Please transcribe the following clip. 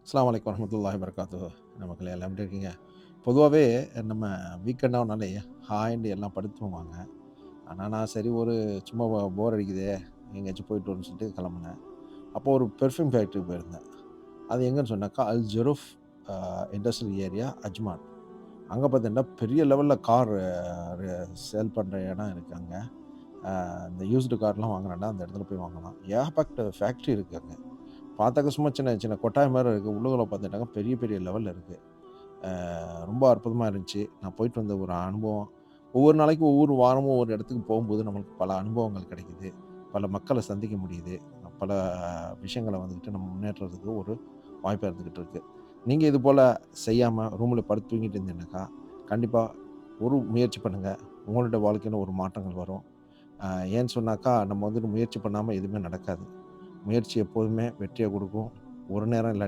அஸ்ஸலாமு அலைக்கும் வரஹ்மத்துல்லாஹி வபரகாத்துஹு. நமக்களே எல்லாம் எப்படி இருக்கீங்க? பொதுவாவே நம்ம வீக்கெண்ட் ஆனாலே ஹாய்ன்னு எல்லாம் படுத்து தூங்குவாங்க. ஆனா நான் சரி ஒரு சும்மா போர் அடிக்குதே, எங்கேயாச்சும் போயிட்டு வருவோம்னு சொல்லிட்டு கிளம்புனேன். அப்போ ஒரு பெர்ஃப்யூம் ஃபேக்டரி போயிருந்தேன். அது எங்கன்னு சொன்னாக்கா, அல் ஜுரூஃப் அ இண்டஸ்ட்ரியல் ஏரியா, அஜ்மான். அங்க பார்த்தீங்கன்னா, பெரிய லெவல்ல கார் சேல் பண்ற இடம் இருக்கு அங்க. இந்த யூஸ்டு கார்லாம் வாங்குனேன்னா, அந்த இடத்துல போய் வாங்கலாம். ஏகப்பட்ட ஃபேக்டரி இருக்கு அங்க. பார்த்தாக்க சும்மா சின்ன சின்ன கொட்டாய் மாரி இருக்கு. உள்ளுக்குள்ள பார்த்துட்டாக்கா பெரிய பெரிய லெவல்ல இருக்கு. ரொம்ப அற்புதமா இருந்துச்சு. நான் போயிட்டு வந்த ஒரு அனுபவம். ஒவ்வொரு நாளைக்கும் ஒவ்வொரு வாரமும் ஒவ்வொரு இடத்துக்கு போகும்போது நம்மளுக்கு பல அனுபவங்கள் கிடைக்குது. பல மக்கள சந்திக்க முடியுது. பல விஷயங்கள வந்துட்டு நம்ம முன்னேற்றதுக்கு ஒரு வாய்ப்பா இருந்துகிட்டு இருக்கு. நீங்க இது போல செய்யாம ரூம்ல படுத்து தூங்கிட்டு இருந்தீங்கனாக்கா, கண்டிப்பா ஒரு முயற்சி பண்ணுங்க. உங்களுடைய வாழ்க்கையில ஒரு மாற்றங்கள் வரும். அ ஏன்னு சொன்னாக்கா, நம்ம வந்துட்டு முயற்சி பண்ணாம எதுவுமே நடக்காது. முயற்சி எப்போதுமே வெற்றிய குடுக்கும். ஒரு நேரம் இல்ல